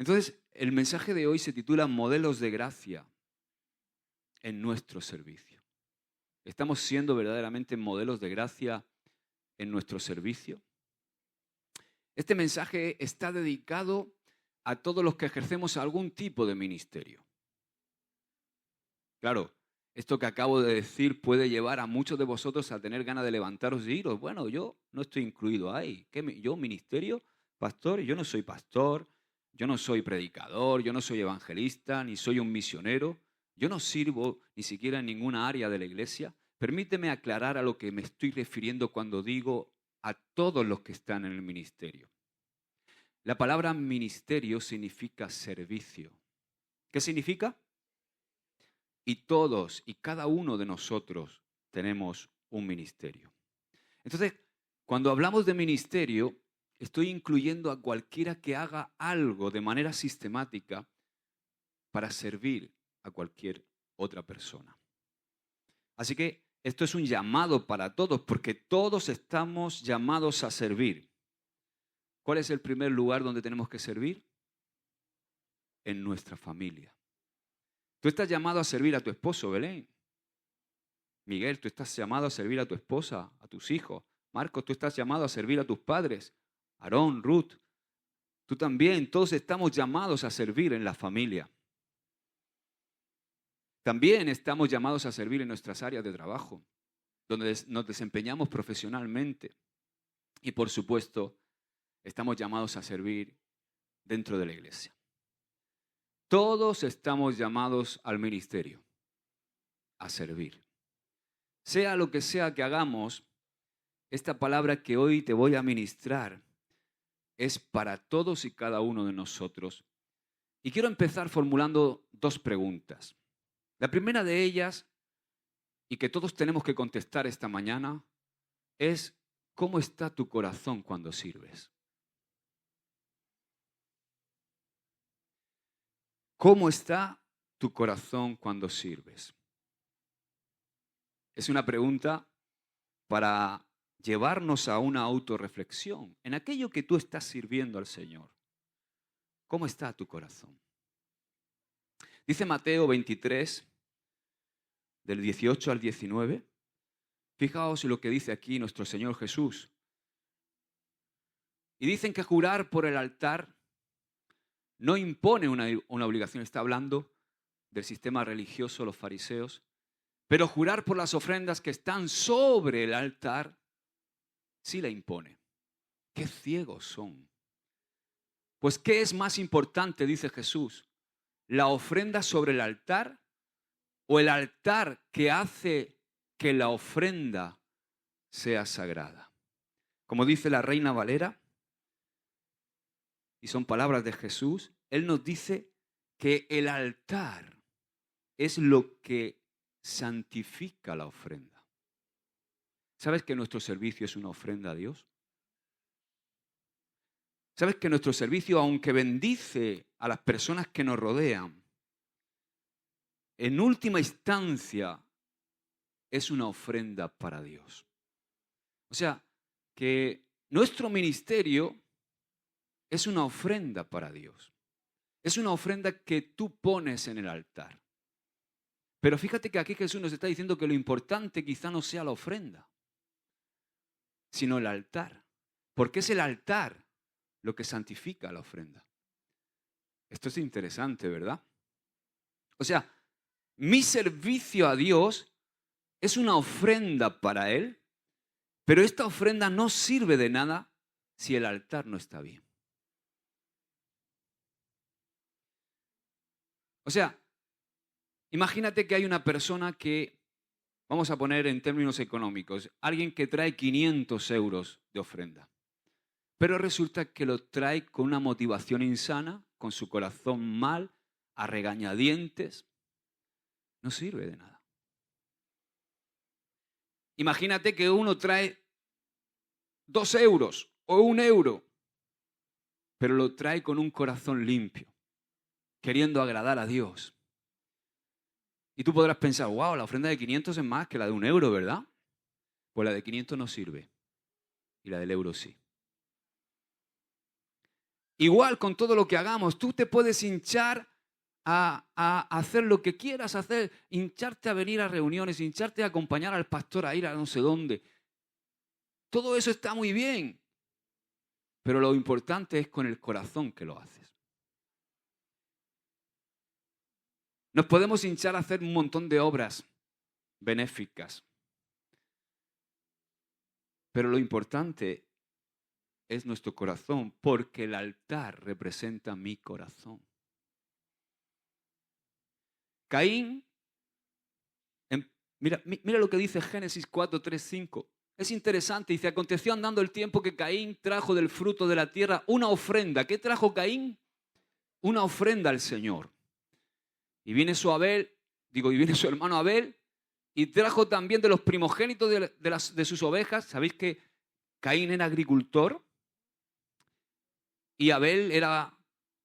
Entonces, el mensaje de hoy se titula Modelos de gracia en nuestro servicio. ¿Estamos siendo verdaderamente modelos de gracia en nuestro servicio? Este mensaje está dedicado a todos los que ejercemos algún tipo de ministerio. Claro, esto que acabo de decir puede llevar a muchos de vosotros a tener ganas de levantaros y iros. Bueno, yo no estoy incluido ahí. ¿Yo ministerio? ¿Pastor? Yo no soy pastor, yo no soy predicador, yo no soy evangelista, ni soy un misionero. Yo no sirvo ni siquiera en ninguna área de la iglesia. Permíteme aclarar a lo que me estoy refiriendo cuando digo a todos los que están en el ministerio. La palabra ministerio significa servicio. ¿Qué significa? Y todos y cada uno de nosotros tenemos un ministerio. Entonces, cuando hablamos de ministerio, estoy incluyendo a cualquiera que haga algo de manera sistemática para servir a cualquier otra persona. Así que esto es un llamado para todos, porque todos estamos llamados a servir. ¿Cuál es el primer lugar donde tenemos que servir? En nuestra familia. Tú estás llamado a servir a tu esposo, Belén. Miguel, tú estás llamado a servir a tu esposa, a tus hijos. Marcos, tú estás llamado a servir a tus padres. Aarón, Ruth, tú también. Todos estamos llamados a servir en la familia. También estamos llamados a servir en nuestras áreas de trabajo, donde nos desempeñamos profesionalmente. Y por supuesto, estamos llamados a servir dentro de la iglesia. Todos estamos llamados al ministerio, a servir. Sea lo que sea que hagamos, esta palabra que hoy te voy a ministrar es para todos y cada uno de nosotros. Y quiero empezar formulando dos preguntas. La primera de ellas, y que todos tenemos que contestar esta mañana, es ¿cómo está tu corazón cuando sirves? ¿Cómo está tu corazón cuando sirves? Es una pregunta para llevarnos a una autorreflexión en aquello que tú estás sirviendo al Señor. ¿Cómo está tu corazón? Dice Mateo 23, del 18 al 19. Fijaos en lo que dice aquí nuestro Señor Jesús. Y dicen que jurar por el altar no impone una obligación. Está hablando del sistema religioso, los fariseos. Pero jurar por las ofrendas que están sobre el altar sí la impone. ¡Qué ciegos son! Pues ¿qué es más importante, dice Jesús? ¿La ofrenda sobre el altar o el altar que hace que la ofrenda sea sagrada? Como dice la Reina Valera, y son palabras de Jesús, Él nos dice que el altar es lo que santifica la ofrenda. ¿Sabes que nuestro servicio es una ofrenda a Dios? ¿Sabes que nuestro servicio, aunque bendice a las personas que nos rodean, en última instancia es una ofrenda para Dios? O sea, que nuestro ministerio es una ofrenda para Dios. Es una ofrenda que tú pones en el altar. Pero fíjate que aquí Jesús nos está diciendo que lo importante quizá no sea la ofrenda, sino el altar. Porque es el altar lo que santifica la ofrenda. Esto es interesante, ¿verdad? O sea, mi servicio a Dios es una ofrenda para Él, pero esta ofrenda no sirve de nada si el altar no está bien. O sea, imagínate que hay una persona que, vamos a poner en términos económicos, alguien que trae 500 euros de ofrenda. Pero resulta que lo trae con una motivación insana, con su corazón mal, a regañadientes. No sirve de nada. Imagínate que uno trae 2 euros o 1 euro, pero lo trae con un corazón limpio, queriendo agradar a Dios. Y tú podrás pensar, wow, la ofrenda de 500 es más que la de 1 euro, ¿verdad? Pues la de 500 no sirve y la del euro sí. Igual con todo lo que hagamos, tú te puedes hinchar a hacer lo que quieras hacer, hincharte a venir a reuniones, hincharte a acompañar al pastor a ir a no sé dónde. Todo eso está muy bien, pero lo importante es con el corazón que lo haces. Nos podemos hinchar a hacer un montón de obras benéficas, pero lo importante es nuestro corazón, porque el altar representa mi corazón. Caín, mira lo que dice Génesis 4, 3, 5. Es interesante, dice, aconteció andando el tiempo que Caín trajo del fruto de la tierra una ofrenda. ¿Qué trajo Caín? Una ofrenda al Señor. Y viene su hermano Abel y trajo también de los primogénitos de sus ovejas. ¿Sabéis que Caín era agricultor y Abel era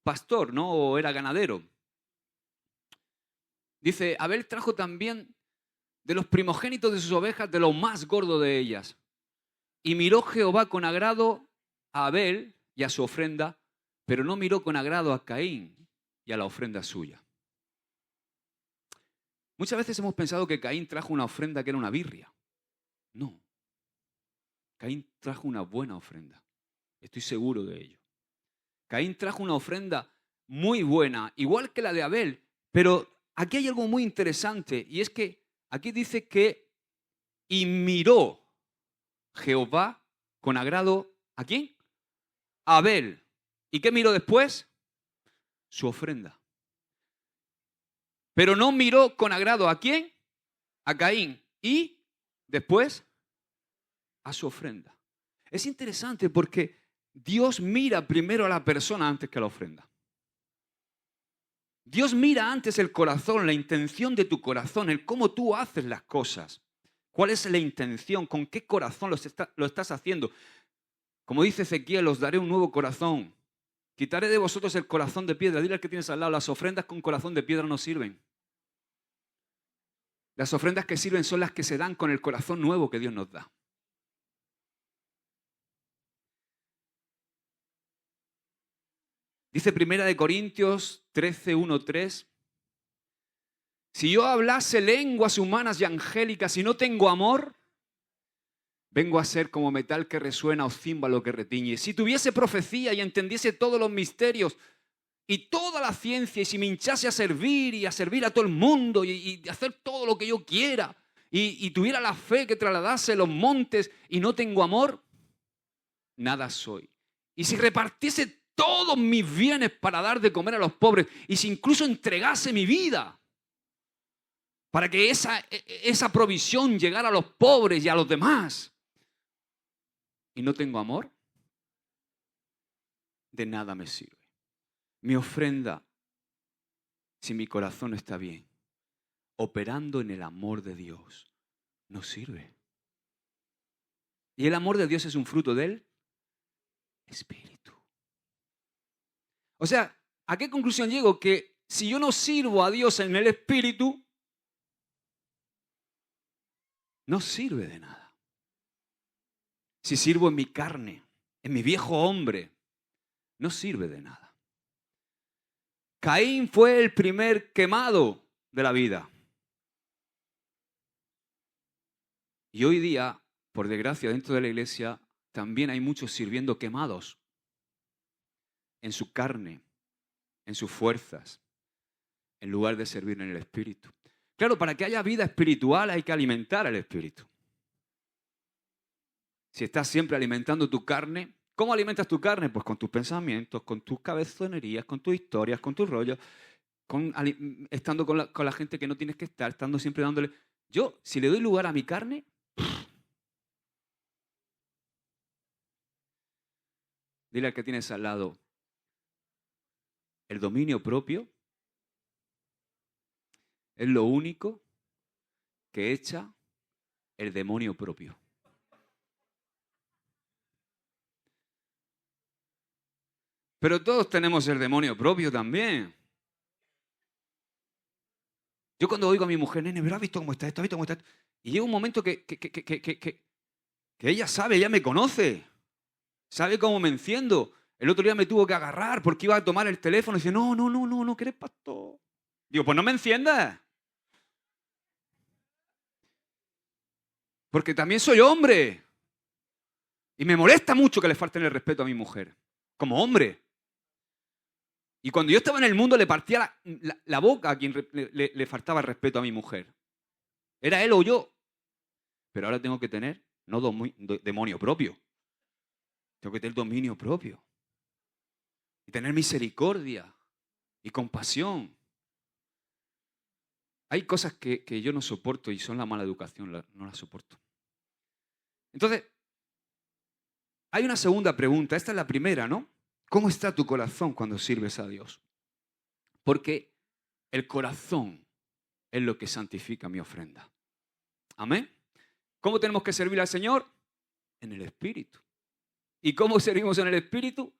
pastor, ¿no? O era ganadero. Dice, Abel trajo también de los primogénitos de sus ovejas, de lo más gordo de ellas. Y miró Jehová con agrado a Abel y a su ofrenda, pero no miró con agrado a Caín y a la ofrenda suya. Muchas veces hemos pensado que Caín trajo una ofrenda que era una birria. No. Caín trajo una buena ofrenda. Estoy seguro de ello. Caín trajo una ofrenda muy buena, igual que la de Abel, pero aquí hay algo muy interesante, y es que aquí dice que y miró Jehová con agrado, ¿a quién? A Abel. ¿Y qué miró después? Su ofrenda. Pero no miró con agrado, ¿a quién? A Caín. Y después a su ofrenda. Es interesante porque Dios mira primero a la persona antes que a la ofrenda. Dios mira antes el corazón, la intención de tu corazón, el cómo tú haces las cosas. ¿Cuál es la intención? ¿Con qué corazón lo estás haciendo? Como dice Ezequiel, os daré un nuevo corazón. Quitaré de vosotros el corazón de piedra. Dile al que tienes al lado, las ofrendas con corazón de piedra no sirven. Las ofrendas que sirven son las que se dan con el corazón nuevo que Dios nos da. Dice 1 Corintios 13, 1, 3. Si yo hablase lenguas humanas y angélicas y no tengo amor, vengo a ser como metal que resuena o címbalo que retiñe. Si tuviese profecía y entendiese todos los misterios y toda la ciencia, y si me hinchase a servir a todo el mundo y hacer todo lo que yo quiera, y tuviera la fe que trasladase los montes y no tengo amor, nada soy. Y si repartiese todos mis bienes para dar de comer a los pobres, y si incluso entregase mi vida para que esa provisión llegara a los pobres y a los demás, y no tengo amor, de nada me sirve. Mi ofrenda, si mi corazón está bien, operando en el amor de Dios, no sirve. Y el amor de Dios es un fruto del Espíritu. O sea, ¿a qué conclusión llego? Que si yo no sirvo a Dios en el Espíritu, no sirve de nada. Si sirvo en mi carne, en mi viejo hombre, no sirve de nada. Caín fue el primer quemado de la vida. Y hoy día, por desgracia, dentro de la iglesia, también hay muchos sirviendo quemados en su carne, en sus fuerzas, en lugar de servir en el Espíritu. Claro, para que haya vida espiritual hay que alimentar al Espíritu. Si estás siempre alimentando tu carne, ¿cómo alimentas tu carne? Pues con tus pensamientos, con tus cabezonerías, con tus historias, con tus rollos, estando con la gente que no tienes que estar, estando siempre dándole... Yo, si le doy lugar a mi carne... Dile al que tienes al lado, el dominio propio es lo único que echa el demonio propio. Pero todos tenemos el demonio propio también. Yo cuando oigo a mi mujer, nene, ¿has visto cómo está esto? ¿Has visto cómo está esto? Y llega un momento que ella sabe, ella me conoce. Sabe cómo me enciendo. El otro día me tuvo que agarrar porque iba a tomar el teléfono y dice, no, que eres pastor. Digo, pues no me enciendas. Porque también soy hombre. Y me molesta mucho que le falten el respeto a mi mujer. Como hombre. Y cuando yo estaba en el mundo le partía la boca a quien le faltaba el respeto a mi mujer. Era él o yo. Pero ahora tengo que tener, no demonio propio. Tengo que tener dominio propio. Y tener misericordia y compasión. Hay cosas que yo no soporto y son la mala educación, no las soporto. Entonces, hay una segunda pregunta. Esta es la primera, ¿no? ¿Cómo está tu corazón cuando sirves a Dios? Porque el corazón es lo que santifica mi ofrenda. Amén. ¿Cómo tenemos que servir al Señor? En el Espíritu. ¿Y cómo servimos en el Espíritu?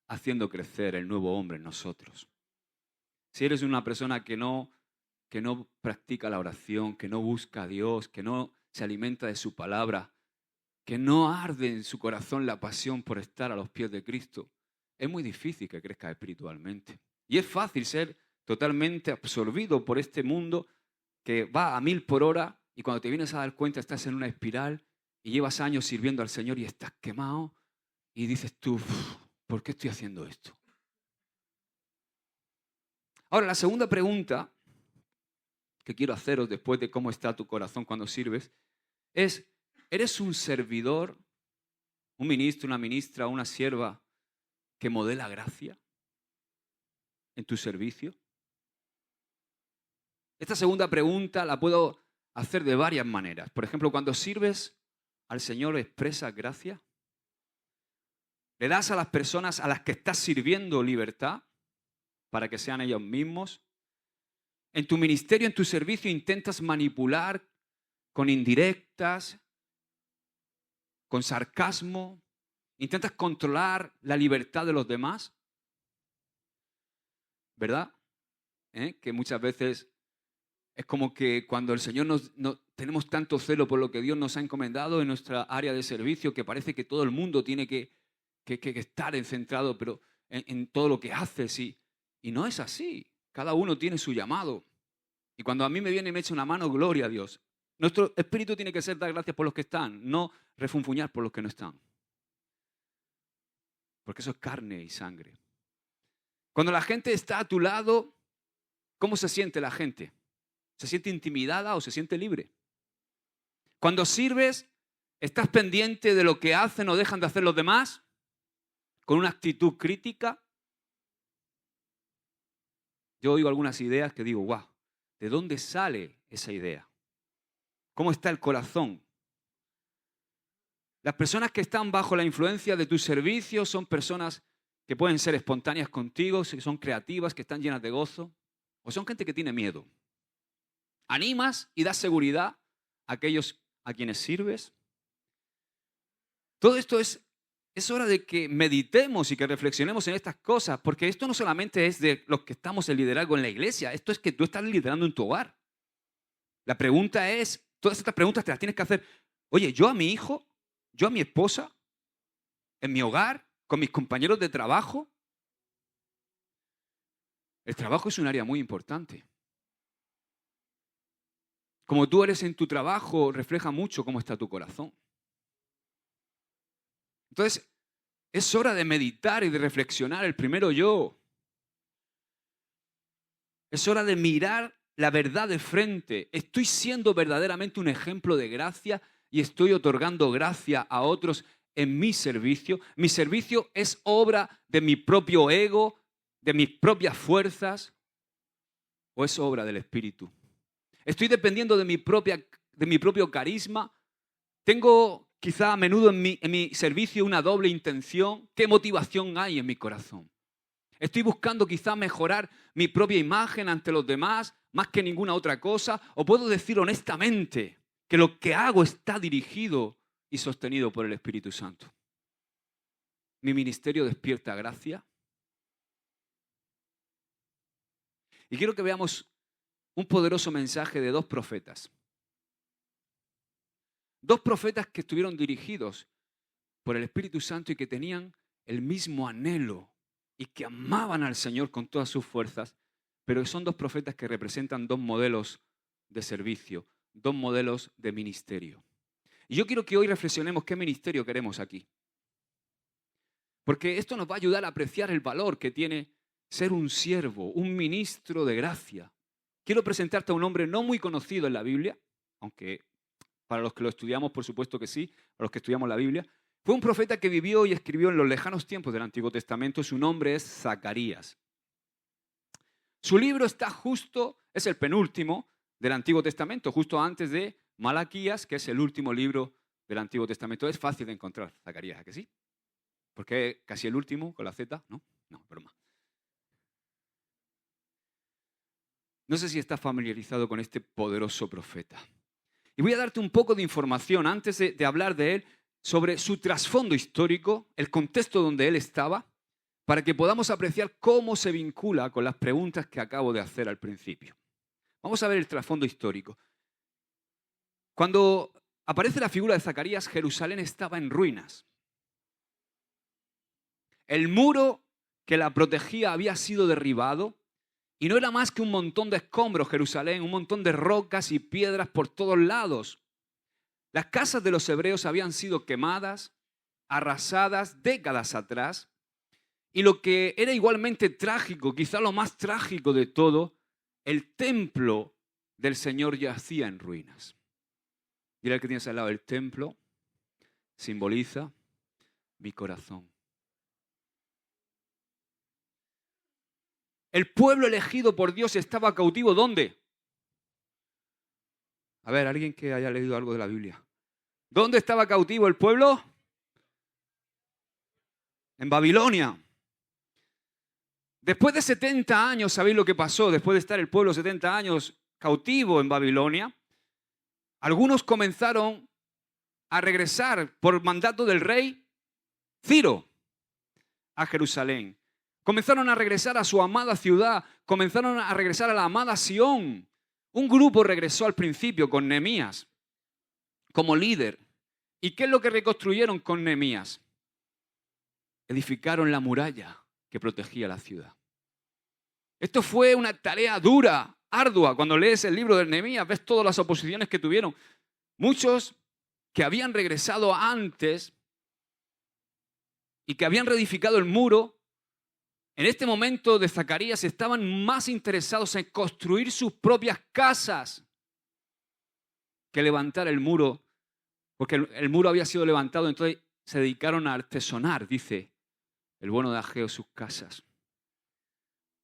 Haciendo crecer el nuevo hombre en nosotros. Si eres una persona que no practica la oración, que no busca a Dios, que no se alimenta de su palabra, que no arde en su corazón la pasión por estar a los pies de Cristo, es muy difícil que crezca espiritualmente. Y es fácil ser totalmente absorbido por este mundo que va a 1000 por hora y cuando te vienes a dar cuenta estás en una espiral y llevas años sirviendo al Señor y estás quemado y dices tú, ¿por qué estoy haciendo esto? Ahora, la segunda pregunta que quiero haceros después de cómo está tu corazón cuando sirves es, ¿eres un servidor, un ministro, una ministra, una sierva que modela gracia en tu servicio? Esta segunda pregunta la puedo hacer de varias maneras. Por ejemplo, cuando sirves al Señor, ¿expresas gracia? ¿Le das a las personas a las que estás sirviendo libertad para que sean ellos mismos? En tu ministerio, en tu servicio, intentas manipular con indirectas, con sarcasmo, intentas controlar la libertad de los demás, ¿verdad? Que muchas veces es como que cuando el Señor tenemos tanto celo por lo que Dios nos ha encomendado en nuestra área de servicio que parece que todo el mundo tiene que estar centrado pero en todo lo que haces y no es así. Cada uno tiene su llamado. Y cuando a mí me viene y me echa una mano, gloria a Dios. Nuestro espíritu tiene que ser dar gracias por los que están, no refunfuñar por los que no están. Porque eso es carne y sangre. Cuando la gente está a tu lado, ¿cómo se siente la gente? ¿Se siente intimidada o se siente libre? Cuando sirves, ¿estás pendiente de lo que hacen o dejan de hacer los demás? ¿Con una actitud crítica? Yo oigo algunas ideas que digo, guau, ¿de dónde sale esa idea? ¿Cómo está el corazón? Las personas que están bajo la influencia de tu servicio son personas que pueden ser espontáneas contigo, que son creativas, que están llenas de gozo, o son gente que tiene miedo. ¿Animas y das seguridad a aquellos a quienes sirves? Todo esto es hora de que meditemos y que reflexionemos en estas cosas, porque esto no solamente es de los que estamos en liderazgo en la iglesia, esto es que tú estás liderando en tu hogar. La pregunta es, todas estas preguntas te las tienes que hacer. Oye, yo a mi hijo, yo a mi esposa, en mi hogar, con mis compañeros de trabajo. El trabajo es un área muy importante. Como tú eres en tu trabajo, refleja mucho cómo está tu corazón. Entonces, es hora de meditar y de reflexionar el primero yo. Es hora de mirar la verdad de frente. ¿Estoy siendo verdaderamente un ejemplo de gracia y estoy otorgando gracia a otros en mi servicio? ¿Mi servicio es obra de mi propio ego, de mis propias fuerzas o es obra del Espíritu? ¿Estoy dependiendo de mi propio carisma? ¿Tengo quizá a menudo en mi servicio una doble intención? ¿Qué motivación hay en mi corazón? ¿Estoy buscando quizá mejorar mi propia imagen ante los demás más que ninguna otra cosa? ¿O puedo decir honestamente que lo que hago está dirigido y sostenido por el Espíritu Santo? ¿Mi ministerio despierta gracia? Y quiero que veamos un poderoso mensaje de dos profetas. Dos profetas que estuvieron dirigidos por el Espíritu Santo y que tenían el mismo anhelo y que amaban al Señor con todas sus fuerzas, pero son dos profetas que representan dos modelos de servicio, dos modelos de ministerio. Y yo quiero que hoy reflexionemos qué ministerio queremos aquí. Porque esto nos va a ayudar a apreciar el valor que tiene ser un siervo, un ministro de gracia. Quiero presentarte a un hombre no muy conocido en la Biblia, aunque para los que lo estudiamos, por supuesto que sí, para los que estudiamos la Biblia. Fue un profeta que vivió y escribió en los lejanos tiempos del Antiguo Testamento. Su nombre es Zacarías. Su libro está justo, es el penúltimo del Antiguo Testamento, justo antes de Malaquías, que es el último libro del Antiguo Testamento. Es fácil de encontrar, Zacarías, ¿a que sí? Porque casi el último con la Z, ¿no? No, broma. No sé si estás familiarizado con este poderoso profeta. Y voy a darte un poco de información antes de hablar de él sobre su trasfondo histórico, el contexto donde él estaba, para que podamos apreciar cómo se vincula con las preguntas que acabo de hacer al principio. Vamos a ver el trasfondo histórico. Cuando aparece la figura de Zacarías, Jerusalén estaba en ruinas. El muro que la protegía había sido derribado y no era más que un montón de escombros Jerusalén, un montón de rocas y piedras por todos lados. Las casas de los hebreos habían sido quemadas, arrasadas décadas atrás. Y lo que era igualmente trágico, quizá lo más trágico de todo, el templo del Señor yacía en ruinas. Dile al que tienes al lado, el templo simboliza mi corazón. El pueblo elegido por Dios estaba cautivo, ¿dónde? A ver, alguien que haya leído algo de la Biblia. ¿Dónde estaba cautivo el pueblo? En Babilonia. Después de 70 años, ¿sabéis lo que pasó? Después de estar el pueblo 70 años cautivo en Babilonia, algunos comenzaron a regresar por mandato del rey Ciro a Jerusalén. Comenzaron a regresar a su amada ciudad, comenzaron a regresar a la amada Sión. Un grupo regresó al principio con Nehemías como líder. ¿Y qué es lo que reconstruyeron con Nehemías? Edificaron la muralla que protegía la ciudad. Esto fue una tarea dura, ardua. Cuando lees el libro de Nehemías ves todas las oposiciones que tuvieron. Muchos que habían regresado antes y que habían reedificado el muro, en este momento de Zacarías estaban más interesados en construir sus propias casas que levantar el muro, porque el muro había sido levantado, entonces se dedicaron a artesonar, dice el bueno de Ageo, sus casas.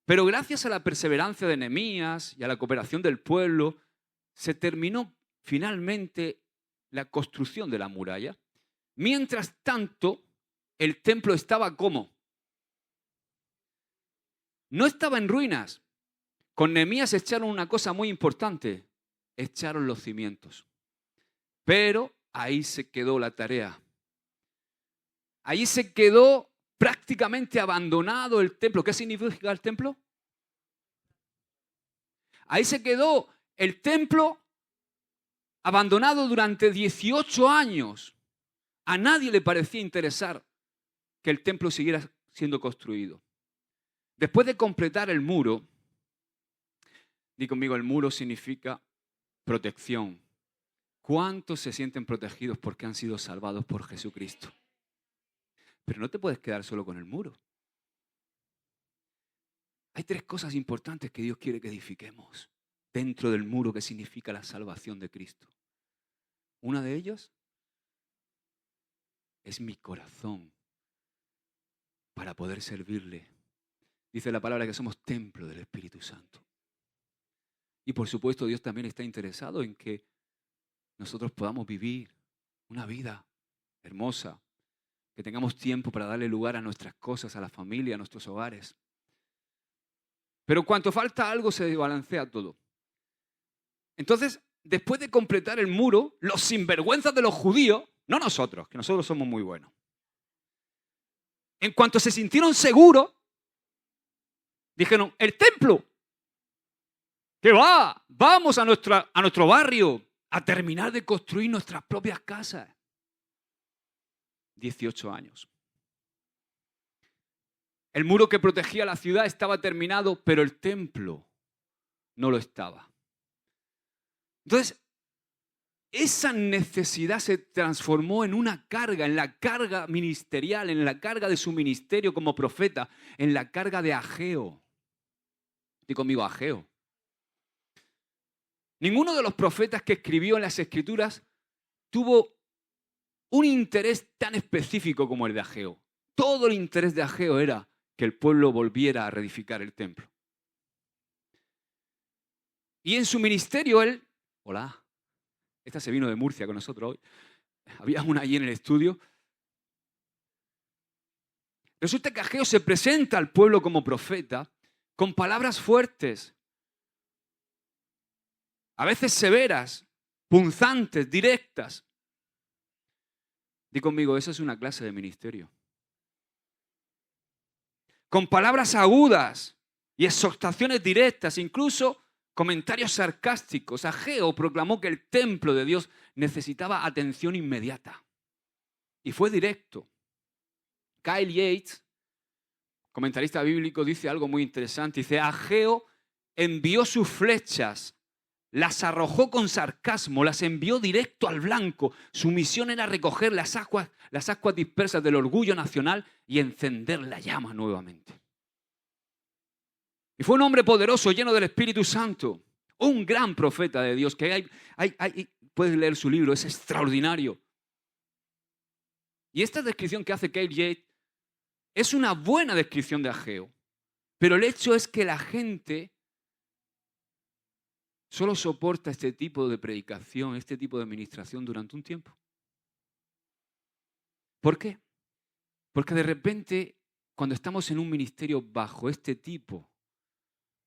Pero gracias a la perseverancia de Nehemías y a la cooperación del pueblo, se terminó finalmente la construcción de la muralla. Mientras tanto, el templo estaba ¿cómo? No estaba en ruinas. Con Nehemías echaron una cosa muy importante. Echaron los cimientos. Pero ahí se quedó la tarea. Ahí se quedó prácticamente abandonado el templo. ¿Qué significa el templo? Ahí se quedó el templo abandonado durante 18 años. A nadie le parecía interesar que el templo siguiera siendo construido. Después de completar el muro, di conmigo, el muro significa protección. ¿Cuántos se sienten protegidos porque han sido salvados por Jesucristo? Pero no te puedes quedar solo con el muro. Hay 3 cosas importantes que Dios quiere que edifiquemos dentro del muro que significa la salvación de Cristo. Una de ellas es mi corazón para poder servirle. Dice la palabra que somos templo del Espíritu Santo. Y por supuesto Dios también está interesado en que nosotros podamos vivir una vida hermosa, que tengamos tiempo para darle lugar a nuestras cosas, a la familia, a nuestros hogares. Pero cuanto falta algo se desbalancea todo. Entonces, después de completar el muro, los sinvergüenzas de los judíos, no nosotros, que nosotros somos muy buenos, en cuanto se sintieron seguros, dijeron, el templo, ¿qué va? Vamos a nuestro barrio a terminar de construir nuestras propias casas. 18 años. El muro que protegía la ciudad estaba terminado, pero el templo no lo estaba. Entonces, esa necesidad se transformó en una carga, en la carga ministerial, en la carga de su ministerio como profeta, en la carga de Ageo. Dí conmigo, Ageo. Ninguno de los profetas que escribió en las Escrituras tuvo un interés tan específico como el de Ageo. Todo el interés de Ageo era que el pueblo volviera a reedificar el templo. Y en su ministerio él... Hola. Esta se vino de Murcia con nosotros hoy. Había una allí en el estudio. Resulta que Ageo se presenta al pueblo como profeta con palabras fuertes, a veces severas, punzantes, directas. Di conmigo, esa es una clase de ministerio. Con palabras agudas y exhortaciones directas, incluso comentarios sarcásticos. Ageo proclamó que el templo de Dios necesitaba atención inmediata. Y fue directo. Kyle Yates, comentarista bíblico, dice algo muy interesante. Dice, Ageo envió sus flechas, las arrojó con sarcasmo, las envió directo al blanco. Su misión era recoger las aguas dispersas del orgullo nacional y encender la llama nuevamente. Y fue un hombre poderoso, lleno del Espíritu Santo. Un gran profeta de Dios, que puedes leer su libro, es extraordinario. Y esta descripción que hace Kyle Yates es una buena descripción de Ageo. Pero el hecho es que la gente solo soporta este tipo de predicación, este tipo de administración durante un tiempo. ¿Por qué? Porque de repente, cuando estamos en un ministerio bajo este tipo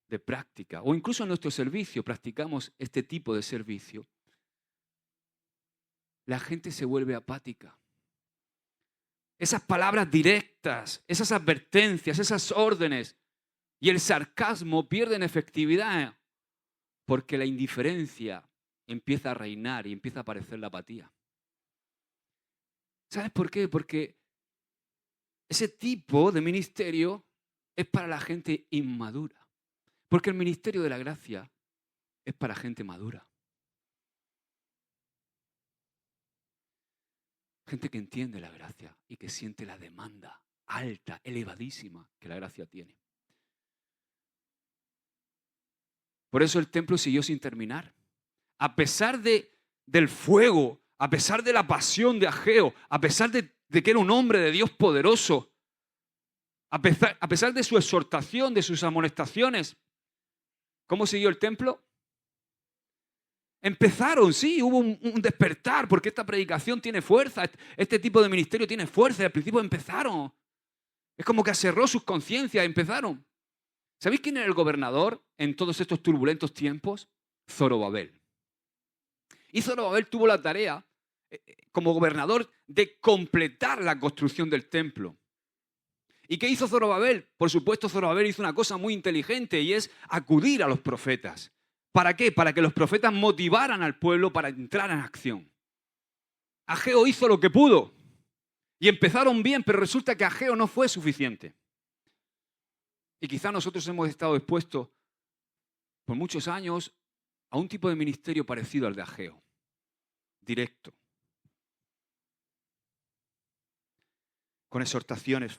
de práctica, o incluso en nuestro servicio practicamos este tipo de servicio, la gente se vuelve apática. Esas palabras directas, esas advertencias, esas órdenes y el sarcasmo pierden efectividad porque la indiferencia empieza a reinar y empieza a aparecer la apatía. ¿Sabes por qué? Porque ese tipo de ministerio es para la gente inmadura. Porque el ministerio de la gracia es para gente madura. Gente que entiende la gracia y que siente la demanda alta, elevadísima que la gracia tiene. Por eso el templo siguió sin terminar. A pesar del fuego, a pesar de la pasión de Ageo, a pesar de que era un hombre de Dios poderoso, a pesar de su exhortación, de sus amonestaciones, ¿cómo siguió el templo? Empezaron, sí, hubo un despertar, porque esta predicación tiene fuerza, este tipo de ministerio tiene fuerza, y al principio empezaron. Es como que aserró sus conciencias, empezaron. ¿Sabéis quién era el gobernador en todos estos turbulentos tiempos? Zorobabel. Y Zorobabel tuvo la tarea, como gobernador, de completar la construcción del templo. ¿Y qué hizo Zorobabel? Por supuesto, Zorobabel hizo una cosa muy inteligente y es acudir a los profetas. ¿Para qué? Para que los profetas motivaran al pueblo para entrar en acción. Ageo hizo lo que pudo y empezaron bien, pero resulta que Ageo no fue suficiente. Y quizá nosotros hemos estado expuestos por muchos años a un tipo de ministerio parecido al de Ageo, directo, con exhortaciones.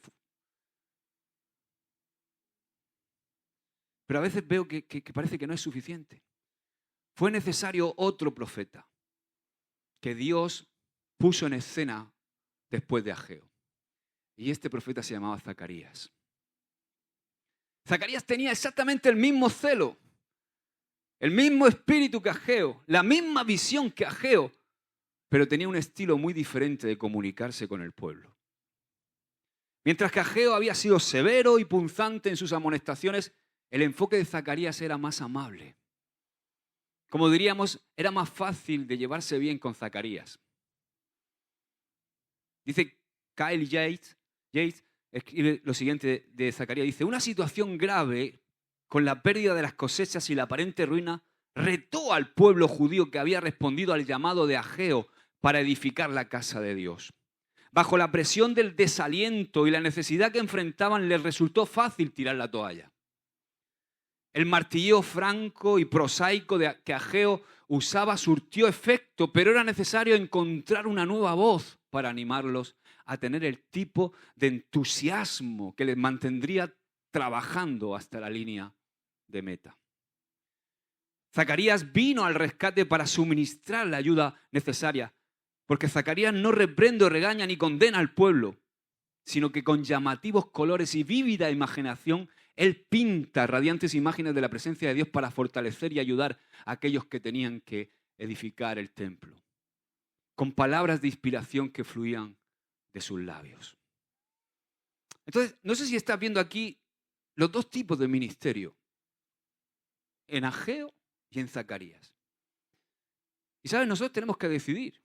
Pero a veces veo que parece que no es suficiente. Fue necesario otro profeta que Dios puso en escena después de Ageo. Y este profeta se llamaba Zacarías. Zacarías tenía exactamente el mismo celo, el mismo espíritu que Ageo, la misma visión que Ageo, pero tenía un estilo muy diferente de comunicarse con el pueblo. Mientras que Ageo había sido severo y punzante en sus amonestaciones, el enfoque de Zacarías era más amable. Como diríamos, era más fácil de llevarse bien con Zacarías. Dice Kyle Yates escribe lo siguiente de Zacarías. Dice, una situación grave con la pérdida de las cosechas y la aparente ruina retó al pueblo judío que había respondido al llamado de Ageo para edificar la casa de Dios. Bajo la presión del desaliento y la necesidad que enfrentaban, les resultó fácil tirar la toalla. El martilleo franco y prosaico que Ageo usaba surtió efecto, pero era necesario encontrar una nueva voz para animarlos a tener el tipo de entusiasmo que les mantendría trabajando hasta la línea de meta. Zacarías vino al rescate para suministrar la ayuda necesaria, porque Zacarías no reprende o regaña ni condena al pueblo, sino que con llamativos colores y vívida imaginación, él pinta radiantes imágenes de la presencia de Dios para fortalecer y ayudar a aquellos que tenían que edificar el templo, con palabras de inspiración que fluían de sus labios. Entonces, no sé si estás viendo aquí los dos tipos de ministerio, en Ageo y en Zacarías. Y sabes, nosotros tenemos que decidir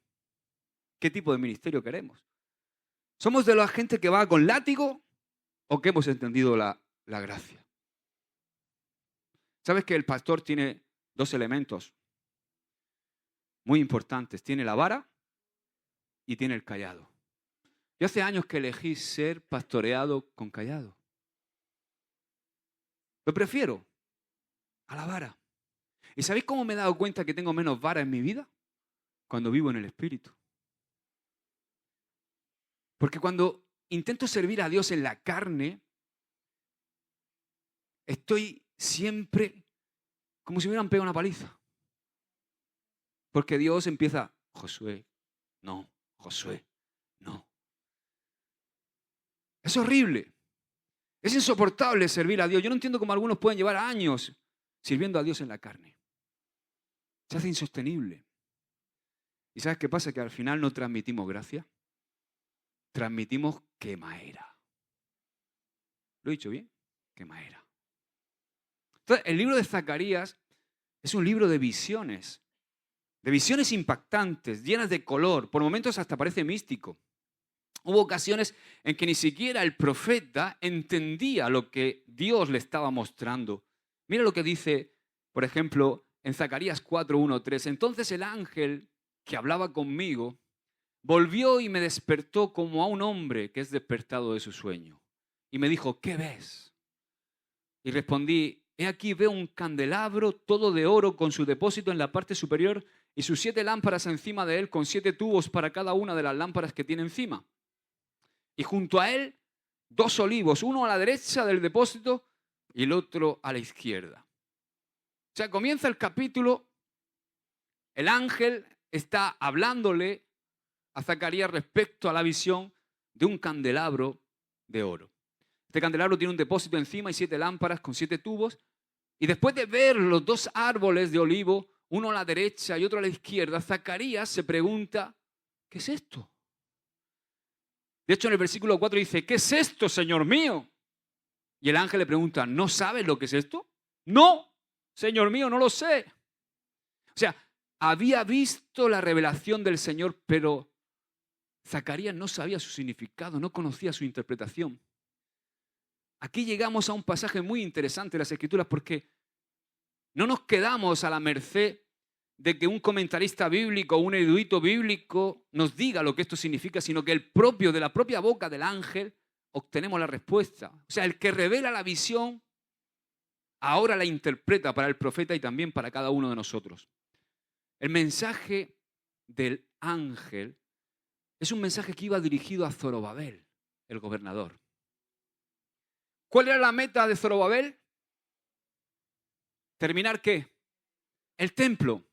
qué tipo de ministerio queremos. ¿Somos de la gente que va con látigo o que hemos entendido la gracia? ¿Sabes que el pastor tiene dos elementos muy importantes? Tiene la vara y tiene el cayado. Yo hace años que elegí ser pastoreado con cayado. Lo prefiero a la vara. ¿Y sabéis cómo me he dado cuenta que tengo menos vara en mi vida? Cuando vivo en el Espíritu. Porque cuando intento servir a Dios en la carne, estoy siempre como si me hubieran pegado una paliza. Porque Dios empieza, Josué, no, Josué, no. Es horrible. Es insoportable servir a Dios. Yo no entiendo cómo algunos pueden llevar años sirviendo a Dios en la carne. Se hace insostenible. ¿Y sabes qué pasa? Que al final no transmitimos gracia. Transmitimos quemaera. ¿Lo he dicho bien? Quemaera. Entonces, el libro de Zacarías es un libro de visiones impactantes, llenas de color. Por momentos hasta parece místico. Hubo ocasiones en que ni siquiera el profeta entendía lo que Dios le estaba mostrando. Mira lo que dice, por ejemplo, en Zacarías 4:1-3. Entonces el ángel que hablaba conmigo volvió y me despertó como a un hombre que es despertado de su sueño. Y me dijo, ¿qué ves? Y respondí, he aquí veo un candelabro todo de oro con su depósito en la parte superior y sus 7 lámparas encima de él con 7 tubos para cada una de las lámparas que tiene encima. Y junto a él 2 olivos, uno a la derecha del depósito y el otro a la izquierda. O sea, comienza el capítulo, el ángel está hablándole a Zacarías respecto a la visión de un candelabro de oro. Este candelabro tiene un depósito encima y 7 lámparas con 7 tubos. Y después de ver los 2 árboles de olivo, uno a la derecha y otro a la izquierda, Zacarías se pregunta, ¿qué es esto? De hecho, en el versículo 4 dice, ¿qué es esto, Señor mío? Y el ángel le pregunta, ¿no sabes lo que es esto? No, Señor mío, no lo sé. O sea, había visto la revelación del Señor, pero Zacarías no sabía su significado, no conocía su interpretación. Aquí llegamos a un pasaje muy interesante de las Escrituras porque no nos quedamos a la merced de que un comentarista bíblico o un erudito bíblico nos diga lo que esto significa, sino que de la propia boca del ángel obtenemos la respuesta. O sea, el que revela la visión ahora la interpreta para el profeta y también para cada uno de nosotros. El mensaje del ángel es un mensaje que iba dirigido a Zorobabel, el gobernador. ¿Cuál era la meta de Zorobabel? ¿Terminar qué? El templo.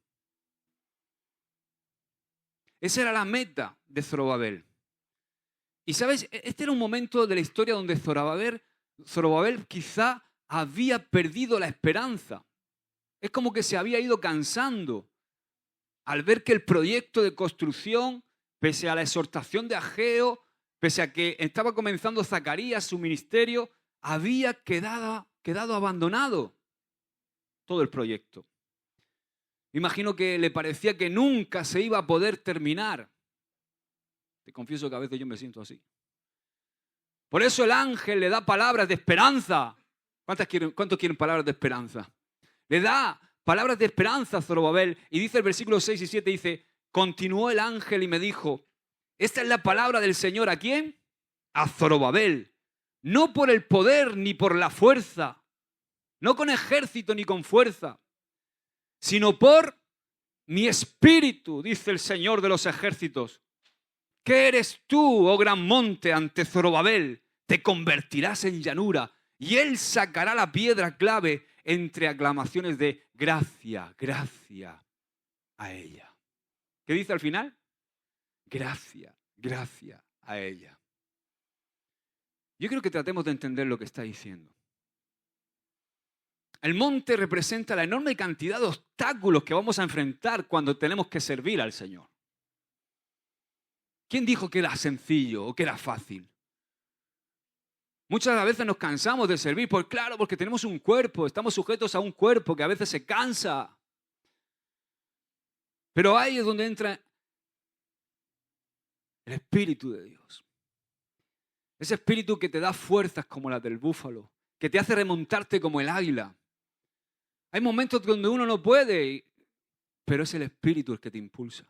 Esa era la meta de Zorobabel. Y sabes, este era un momento de la historia donde Zorobabel quizá había perdido la esperanza. Es como que se había ido cansando al ver que el proyecto de construcción, pese a la exhortación de Ageo, pese a que estaba comenzando Zacarías su ministerio, había quedado abandonado todo el proyecto. Imagino que le parecía que nunca se iba a poder terminar. Te confieso que a veces yo me siento así. Por eso el ángel le da palabras de esperanza. ¿Cuántos quieren palabras de esperanza? Le da palabras de esperanza a Zorobabel. Y dice el versículo 6 y 7, dice, continuó el ángel y me dijo, Esta es la palabra del Señor. ¿A quién? A Zorobabel. No por el poder ni por la fuerza, no con ejército ni con fuerza, sino por mi espíritu, dice el Señor de los ejércitos. ¿Qué eres tú, oh gran monte, ante Zorobabel? Te convertirás en llanura y él sacará la piedra clave entre aclamaciones de gracia, gracia a ella. ¿Qué dice al final? Gracia, gracia a ella. Yo creo que tratemos de entender lo que está diciendo. El monte representa la enorme cantidad de obstáculos que vamos a enfrentar cuando tenemos que servir al Señor. ¿Quién dijo que era sencillo o que era fácil? Muchas veces nos cansamos de servir, porque tenemos un cuerpo, estamos sujetos a un cuerpo que a veces se cansa. Pero ahí es donde entra el Espíritu de Dios. Ese espíritu que te da fuerzas como las del búfalo, que te hace remontarte como el águila. Hay momentos donde uno no puede, pero es el Espíritu el que te impulsa.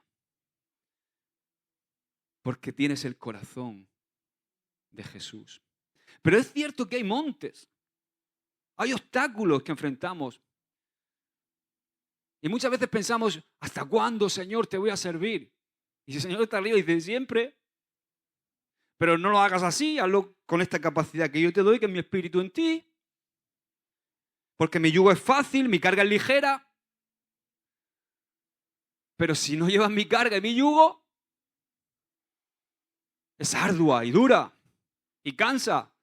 Porque tienes el corazón de Jesús. Pero es cierto que hay montes, hay obstáculos que enfrentamos. Y muchas veces pensamos, ¿hasta cuándo, Señor, te voy a servir? Y si el Señor está arriba y dice, siempre. Pero no lo hagas así, hazlo con esta capacidad que yo te doy, que es mi espíritu en ti. Porque mi yugo es fácil, mi carga es ligera. Pero si no llevas mi carga y mi yugo, es ardua y dura y cansa.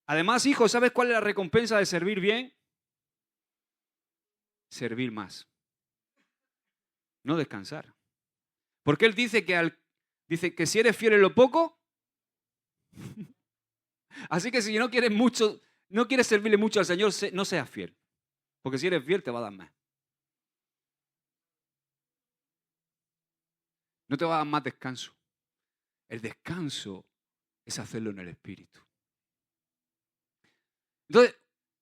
Además, hijo, ¿sabes cuál es la recompensa de servir bien? Servir más. No descansar. Porque Él dice que si eres fiel en lo poco, así que si no quieres mucho, no quieres servirle mucho al Señor, no seas fiel. Porque si eres fiel te va a dar más. No te va a dar más descanso. El descanso es hacerlo en el Espíritu. Entonces,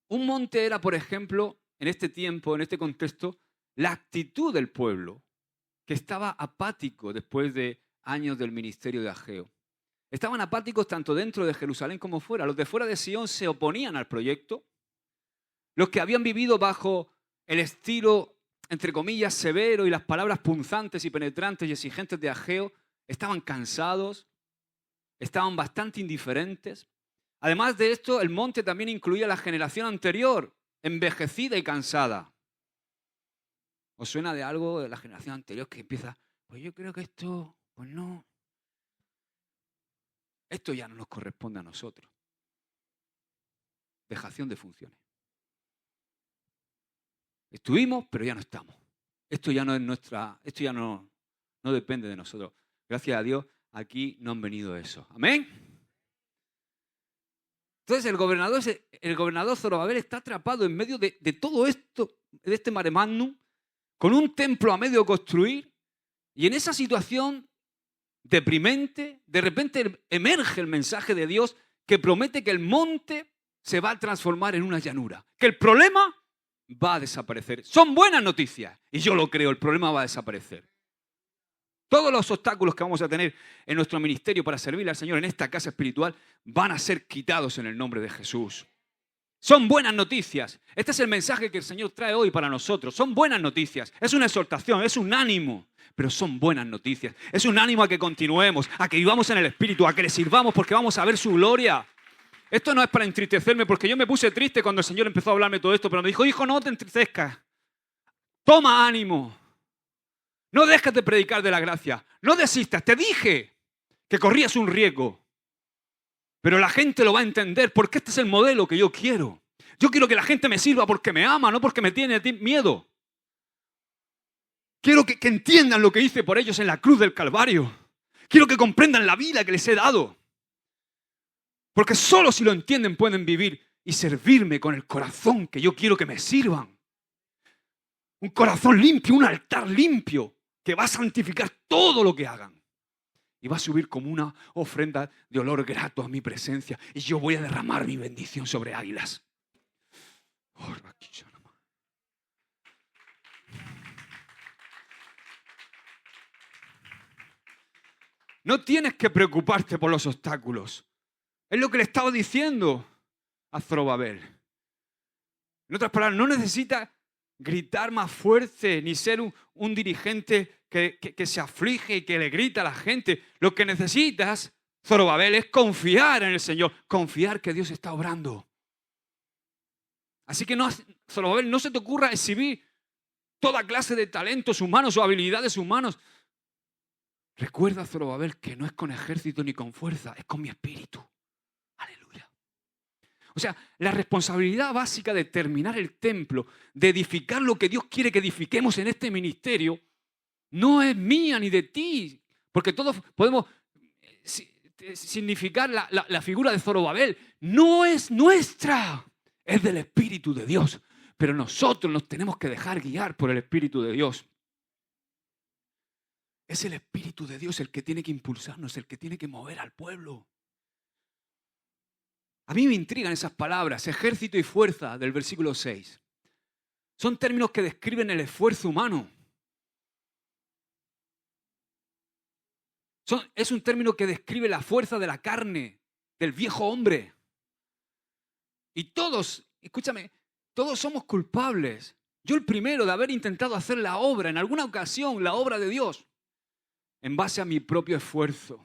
un monte era, por ejemplo, en este tiempo, en este contexto, la actitud del pueblo, que estaba apático después de años del ministerio de Ageo. Estaban apáticos tanto dentro de Jerusalén como fuera. Los de fuera de Sion se oponían al proyecto. Los que habían vivido bajo el estilo, entre comillas, severo y las palabras punzantes y penetrantes y exigentes de Ageo, estaban cansados, estaban bastante indiferentes. Además de esto, el monte también incluía la generación anterior, envejecida y cansada. ¿Os suena de algo de la generación anterior que empieza, pues yo creo que esto, pues no, esto ya no nos corresponde a nosotros? Dejación de funciones. Estuvimos, pero ya no estamos. Esto ya no es esto ya no depende de nosotros. Gracias a Dios, aquí no han venido eso. Amén. Entonces el gobernador Zorobabel está atrapado en medio de todo esto, de este mare magnum, con un templo a medio construir, y en esa situación deprimente, de repente emerge el mensaje de Dios que promete que el monte se va a transformar en una llanura, que el problema va a desaparecer. Son buenas noticias, y yo lo creo, el problema va a desaparecer. Todos los obstáculos que vamos a tener en nuestro ministerio para servirle al Señor en esta casa espiritual van a ser quitados en el nombre de Jesús. Son buenas noticias. Este es el mensaje que el Señor trae hoy para nosotros. Son buenas noticias. Es una exhortación, es un ánimo, pero son buenas noticias. Es un ánimo a que continuemos, a que vivamos en el Espíritu, a que le sirvamos porque vamos a ver su gloria. Esto no es para entristecerme, porque yo me puse triste cuando el Señor empezó a hablarme todo esto, pero me dijo, hijo, no te entristezcas. Toma ánimo. No dejes de predicar de la gracia. No desistas. Te dije que corrías un riesgo. Pero la gente lo va a entender porque este es el modelo que yo quiero. Yo quiero que la gente me sirva porque me ama, no porque me tiene miedo. Quiero que entiendan lo que hice por ellos en la cruz del Calvario. Quiero que comprendan la vida que les he dado. Porque solo si lo entienden pueden vivir y servirme con el corazón que yo quiero que me sirvan. Un corazón limpio, un altar limpio que va a santificar todo lo que hagan. Y va a subir como una ofrenda de olor grato a mi presencia. Y yo voy a derramar mi bendición sobre águilas. No tienes que preocuparte por los obstáculos. Es lo que le estaba diciendo a Zorobabel. En otras palabras, no necesitas gritar más fuerte ni ser un dirigente que se aflige y que le grita a la gente. Lo que necesitas, Zorobabel, es confiar en el Señor, confiar que Dios está obrando. Así que Zorobabel, no se te ocurra exhibir toda clase de talentos humanos o habilidades humanos. Recuerda, Zorobabel, que no es con ejército ni con fuerza, es con mi espíritu. Aleluya. O sea, la responsabilidad básica de terminar el templo, de edificar lo que Dios quiere que edifiquemos en este ministerio, no es mía ni de ti, porque todos podemos significar la figura de Zorobabel. No es nuestra, es del Espíritu de Dios. Pero nosotros nos tenemos que dejar guiar por el Espíritu de Dios. Es el Espíritu de Dios el que tiene que impulsarnos, el que tiene que mover al pueblo. A mí me intrigan esas palabras, ejército y fuerza, del versículo 6. Son términos que describen el esfuerzo humano. Es un término que describe la fuerza de la carne, del viejo hombre. Y todos, escúchame, todos somos culpables. Yo el primero de haber intentado hacer la obra, en alguna ocasión, la obra de Dios, en base a mi propio esfuerzo,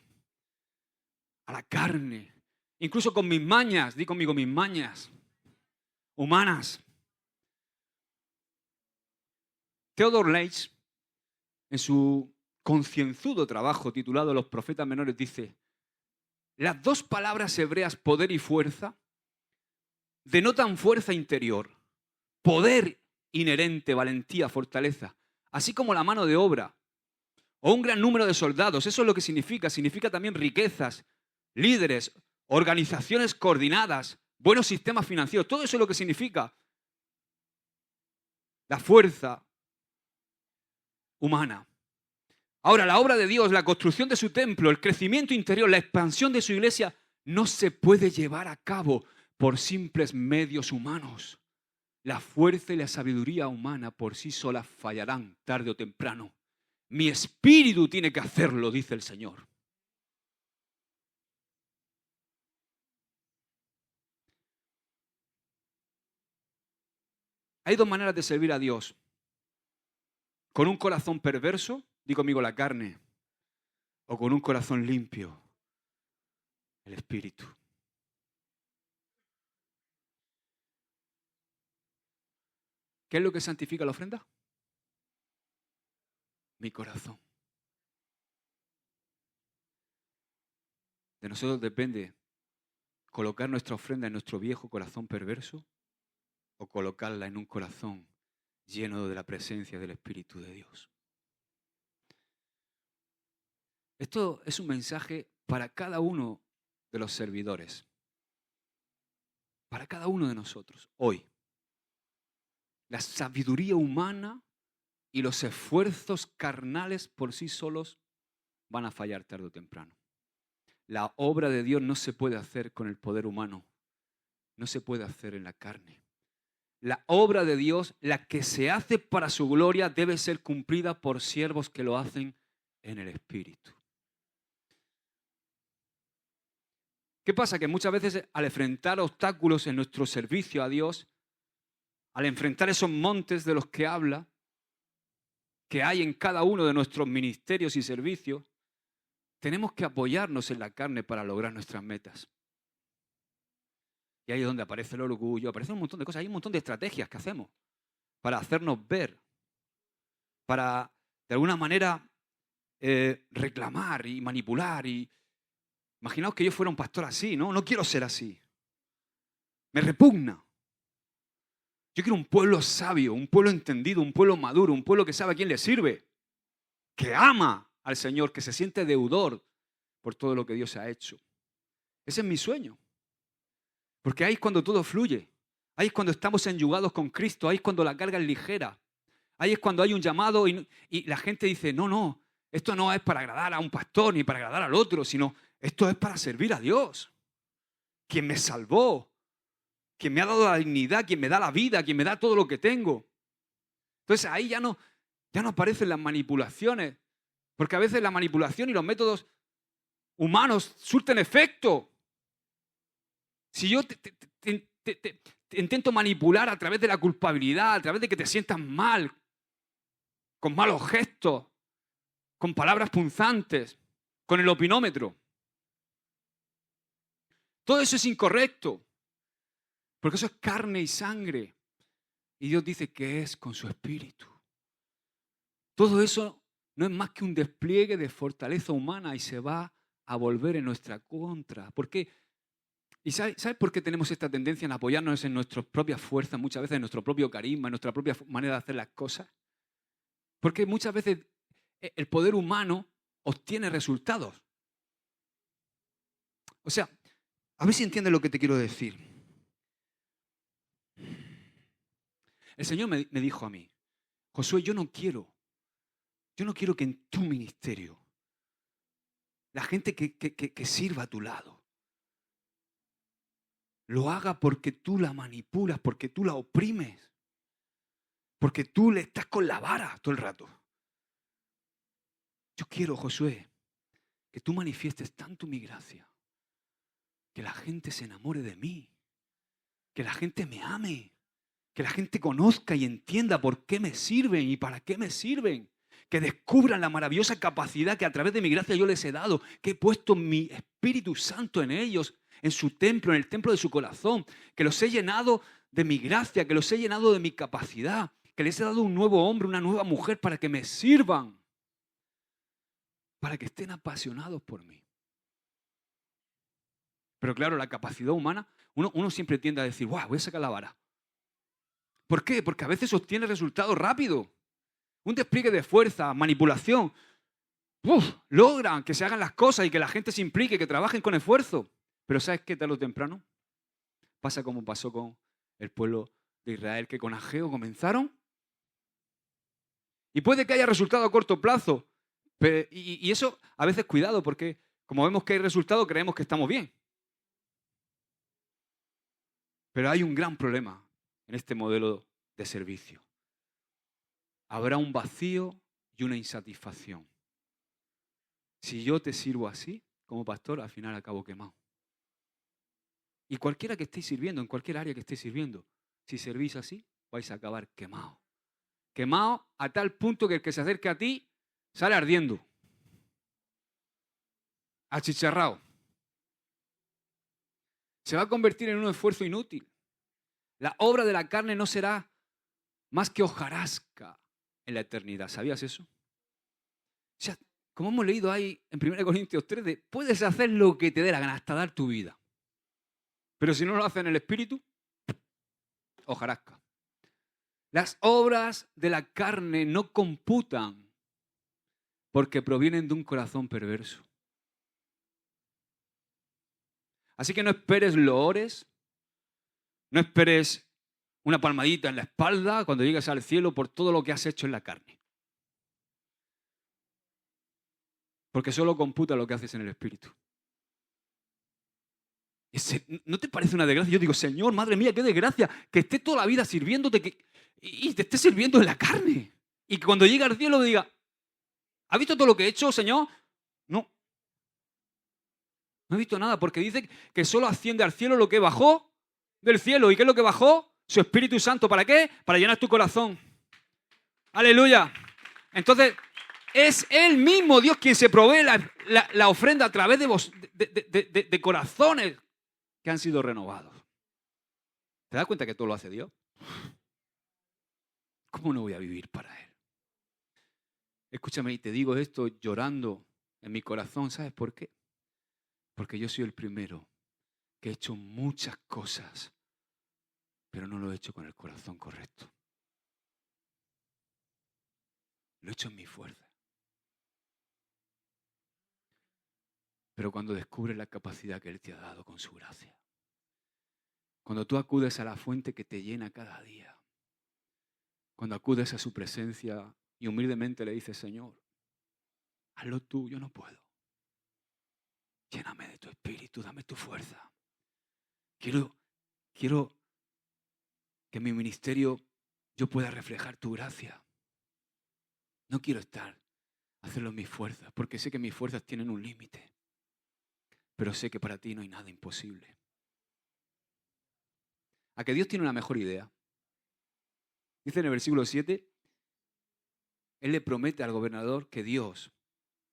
a la carne, incluso con mis mañas, di conmigo, mis mañas humanas. Theodor Leitch, en su concienzudo trabajo titulado Los profetas menores, dice: las dos palabras hebreas poder y fuerza denotan fuerza interior, poder inherente, valentía, fortaleza, así como la mano de obra o un gran número de soldados. Eso es lo que significa. Significa también riquezas, líderes, organizaciones coordinadas, buenos sistemas financieros. Todo eso es lo que significa la fuerza humana. Ahora, la obra de Dios, la construcción de su templo, el crecimiento interior, la expansión de su iglesia, no se puede llevar a cabo por simples medios humanos. La fuerza y la sabiduría humana por sí solas fallarán tarde o temprano. Mi espíritu tiene que hacerlo, dice el Señor. Hay dos maneras de servir a Dios. Con un corazón perverso, di conmigo la carne, o con un corazón limpio, el espíritu. ¿Qué es lo que santifica la ofrenda? Mi corazón. De nosotros depende colocar nuestra ofrenda en nuestro viejo corazón perverso o colocarla en un corazón lleno de la presencia del Espíritu de Dios. Esto es un mensaje para cada uno de los servidores, para cada uno de nosotros, hoy. La sabiduría humana y los esfuerzos carnales por sí solos van a fallar tarde o temprano. La obra de Dios no se puede hacer con el poder humano, no se puede hacer en la carne. La obra de Dios, la que se hace para su gloria, debe ser cumplida por siervos que lo hacen en el Espíritu. ¿Qué pasa? Que muchas veces al enfrentar obstáculos en nuestro servicio a Dios, al enfrentar esos montes de los que habla, que hay en cada uno de nuestros ministerios y servicios, tenemos que apoyarnos en la carne para lograr nuestras metas. Y ahí es donde aparece el orgullo, aparece un montón de cosas, hay un montón de estrategias que hacemos para hacernos ver, para de alguna manera reclamar y manipular. Imaginaos que yo fuera un pastor así, ¿no? No quiero ser así. Me repugna. Yo quiero un pueblo sabio, un pueblo entendido, un pueblo maduro, un pueblo que sabe a quién le sirve, que ama al Señor, que se siente deudor por todo lo que Dios ha hecho. Ese es mi sueño. Porque ahí es cuando todo fluye. Ahí es cuando estamos enyugados con Cristo. Ahí es cuando la carga es ligera. Ahí es cuando hay un llamado y la gente dice, no, esto no es para agradar a un pastor ni para agradar al otro, sino esto es para servir a Dios, quien me salvó, quien me ha dado la dignidad, quien me da la vida, quien me da todo lo que tengo. Entonces ahí ya no aparecen las manipulaciones, porque a veces la manipulación y los métodos humanos surten efecto. Si yo te intento manipular a través de la culpabilidad, a través de que te sientas mal, con malos gestos, con palabras punzantes, con el opinómetro, todo eso es incorrecto, porque eso es carne y sangre. Y Dios dice que es con su espíritu. Todo eso no es más que un despliegue de fortaleza humana y se va a volver en nuestra contra. ¿Por qué? ¿Y sabes por qué tenemos esta tendencia en apoyarnos en nuestras propias fuerzas, muchas veces en nuestro propio carisma, en nuestra propia manera de hacer las cosas? Porque muchas veces el poder humano obtiene resultados. O sea, a ver si entiendes lo que te quiero decir. El Señor me dijo a mí, Josué, yo no quiero que en tu ministerio la gente que sirva a tu lado lo haga porque tú la manipulas, porque tú la oprimes, porque tú le estás con la vara todo el rato. Yo quiero, Josué, que tú manifiestes tanto mi gracia, que la gente se enamore de mí, que la gente me ame, que la gente conozca y entienda por qué me sirven y para qué me sirven. Que descubran la maravillosa capacidad que a través de mi gracia yo les he dado, que he puesto mi Espíritu Santo en ellos, en su templo, en el templo de su corazón, que los he llenado de mi gracia, que los he llenado de mi capacidad, que les he dado un nuevo hombre, una nueva mujer para que me sirvan, para que estén apasionados por mí. Pero claro, la capacidad humana, uno siempre tiende a decir, ¡guau! Voy a sacar la vara. ¿Por qué? Porque a veces obtiene resultados rápidos. Un despliegue de fuerza, manipulación. Logran que se hagan las cosas y que la gente se implique, que trabajen con esfuerzo. Pero ¿sabes qué? Tarde o temprano pasa como pasó con el pueblo de Israel, que con Ageo comenzaron. Y puede que haya resultado a corto plazo. Y eso, a veces, cuidado, porque como vemos que hay resultado, creemos que estamos bien. Pero hay un gran problema en este modelo de servicio. Habrá un vacío y una insatisfacción. Si yo te sirvo así, como pastor, al final acabo quemado. Y cualquiera que estéis sirviendo, en cualquier área que estéis sirviendo, si servís así, vais a acabar quemado. Quemado a tal punto que el que se acerque a ti sale ardiendo. Achicharrado. Se va a convertir en un esfuerzo inútil. La obra de la carne no será más que hojarasca en la eternidad. ¿Sabías eso? O sea, como hemos leído ahí en 1 Corintios 3, puedes hacer lo que te dé la gana, hasta dar tu vida. Pero si no lo haces en el Espíritu, hojarasca. Las obras de la carne no computan porque provienen de un corazón perverso. Así que no esperes loores, no esperes una palmadita en la espalda cuando llegues al cielo por todo lo que has hecho en la carne. Porque solo computa lo que haces en el Espíritu. ¿No te parece una desgracia? Yo digo, Señor, madre mía, qué desgracia, que esté toda la vida sirviéndote y te esté sirviendo en la carne. Y que cuando llegue al cielo diga, ¿has visto todo lo que he hecho, Señor? No. No he visto nada, porque dice que solo asciende al cielo lo que bajó del cielo. ¿Y qué es lo que bajó? Su Espíritu Santo. ¿Para qué? Para llenar tu corazón. Aleluya. Entonces, es Él mismo, Dios, quien se provee la ofrenda a través de corazones que han sido renovados. ¿Te das cuenta que todo lo hace Dios? ¿Cómo no voy a vivir para Él? Escúchame, y te digo esto llorando en mi corazón. ¿Sabes por qué? Porque yo soy el primero que he hecho muchas cosas, pero no lo he hecho con el corazón correcto. Lo he hecho en mi fuerza. Pero cuando descubres la capacidad que Él te ha dado con su gracia, cuando tú acudes a la fuente que te llena cada día, cuando acudes a su presencia y humildemente le dices, Señor, hazlo tú, yo no puedo. Lléname de tu espíritu, dame tu fuerza. Quiero que en mi ministerio yo pueda reflejar tu gracia. No quiero hacerlo en mis fuerzas, porque sé que mis fuerzas tienen un límite. pero sé que para ti no hay nada imposible. A que Dios tiene una mejor idea. Dice en el versículo 7, Él le promete al gobernador que Dios,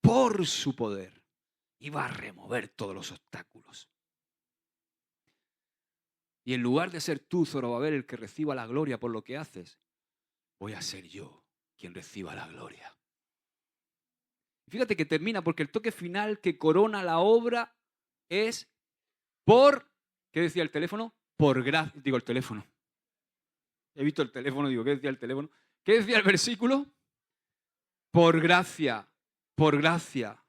por su poder, iba a remover todos los obstáculos. Y en lugar de ser tú, Zorobabel, el que reciba la gloria por lo que haces, voy a ser yo quien reciba la gloria. Fíjate que termina porque el toque final que corona la obra es por, ¿qué decía el teléfono? Por gracia, digo el teléfono. He visto el teléfono, digo, ¿qué decía el teléfono? ¿Qué decía el versículo? Por gracia, por gracia.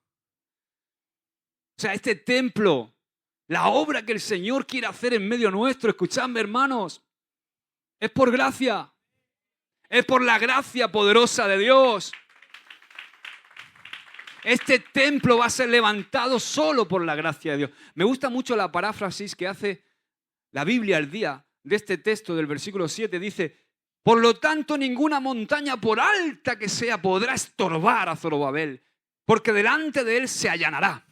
O sea, este templo, la obra que el Señor quiere hacer en medio nuestro, escuchadme, hermanos, es por gracia. Es por la gracia poderosa de Dios. Este templo va a ser levantado solo por la gracia de Dios. Me gusta mucho la paráfrasis que hace la Biblia al día de este texto del versículo 7. Dice, por lo tanto, ninguna montaña por alta que sea podrá estorbar a Zorobabel, porque delante de él se allanará.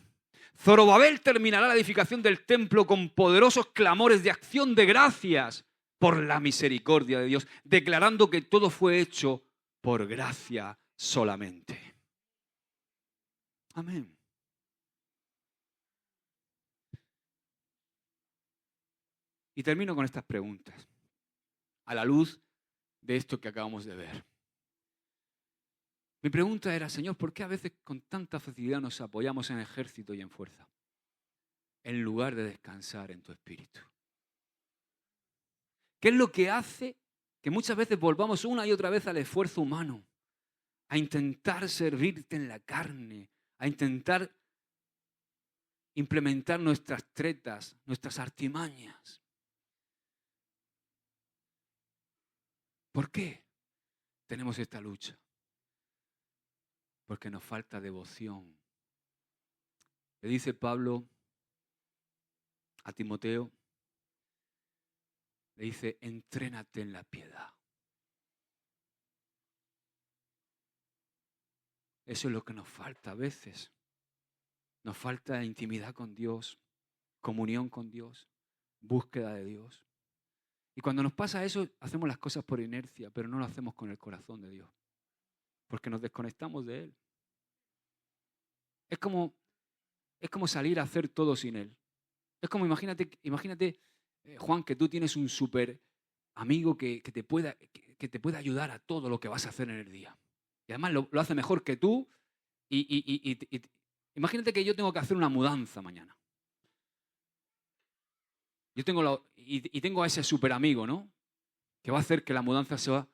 Zorobabel terminará la edificación del templo con poderosos clamores de acción de gracias por la misericordia de Dios, declarando que todo fue hecho por gracia solamente. Amén. Y termino con estas preguntas, a la luz de esto que acabamos de ver. Mi pregunta era, Señor, ¿por qué a veces con tanta facilidad nos apoyamos en ejército y en fuerza, en lugar de descansar en tu espíritu? ¿Qué es lo que hace que muchas veces volvamos una y otra vez al esfuerzo humano, a intentar servirte en la carne, a intentar implementar nuestras tretas, nuestras artimañas? ¿Por qué tenemos esta lucha? Porque nos falta devoción. Le dice Pablo a Timoteo, le dice, entrénate en la piedad. Eso es lo que nos falta a veces. Nos falta intimidad con Dios, comunión con Dios, búsqueda de Dios. Y cuando nos pasa eso, hacemos las cosas por inercia, pero no lo hacemos con el corazón de Dios, porque nos desconectamos de Él. Es como salir a hacer todo sin Él. Es como, imagínate, Juan, que tú tienes un súper amigo que te pueda ayudar a todo lo que vas a hacer en el día. Y además lo hace mejor que tú. Imagínate que yo tengo que hacer una mudanza mañana. Yo tengo a ese súper amigo, ¿no? Que va a hacer que la mudanza sea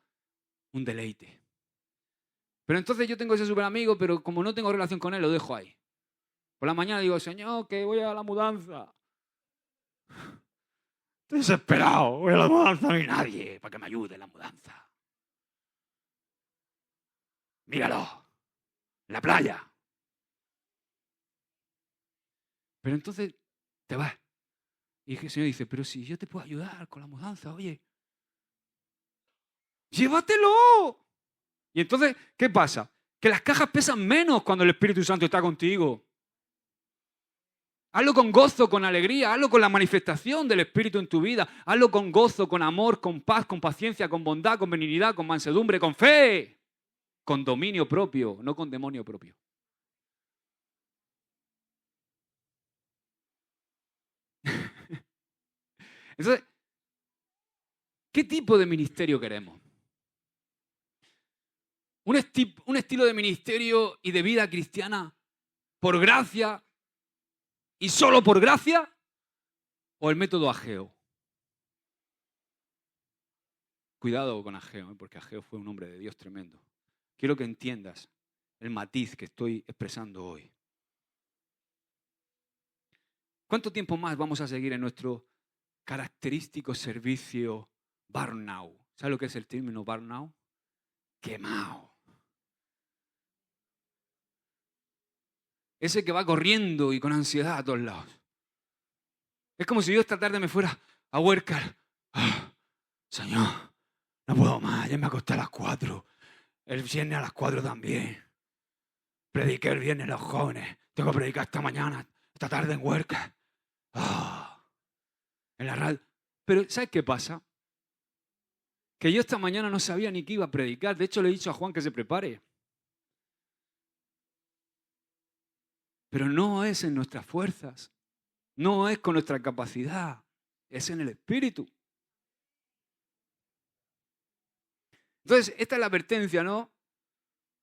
un deleite. Pero entonces yo tengo ese súper amigo, pero como no tengo relación con él, lo dejo ahí. Por la mañana digo, Señor, que voy a la mudanza. Estoy desesperado, voy a la mudanza, no hay nadie para que me ayude en la mudanza. Míralo, en la playa. Pero entonces te vas. Y el Señor dice, pero si yo te puedo ayudar con la mudanza, oye, llévatelo. Y entonces, ¿qué pasa? Que las cajas pesan menos cuando el Espíritu Santo está contigo. Hazlo con gozo, con alegría, hazlo con la manifestación del Espíritu en tu vida. Hazlo con gozo, con amor, con paz, con paciencia, con bondad, con benignidad, con mansedumbre, con fe, con dominio propio, no con demonio propio. Entonces, ¿qué tipo de ministerio queremos? ¿Un estilo de ministerio y de vida cristiana por gracia y solo por gracia? ¿O el método Ageo? Cuidado con Ageo, porque Ageo fue un hombre de Dios tremendo. Quiero que entiendas el matiz que estoy expresando hoy. ¿Cuánto tiempo más vamos a seguir en nuestro característico servicio burnout? ¿Sabes lo que es el término burnout? Quemado. Ese que va corriendo y con ansiedad a todos lados. Es como si yo esta tarde me fuera a Huércal. Señor, no puedo más, ya me acosté a las 4. El viernes a las 4 también. Prediqué el viernes a los jóvenes. Tengo que predicar esta mañana. esta tarde en Huerca. En la radio. Pero ¿sabes qué pasa? Que yo esta mañana no sabía ni qué iba a predicar. De hecho, le he dicho a Juan que se prepare. Pero no es en nuestras fuerzas. No es con nuestra capacidad. Es en el Espíritu. Entonces, esta es la advertencia, ¿no?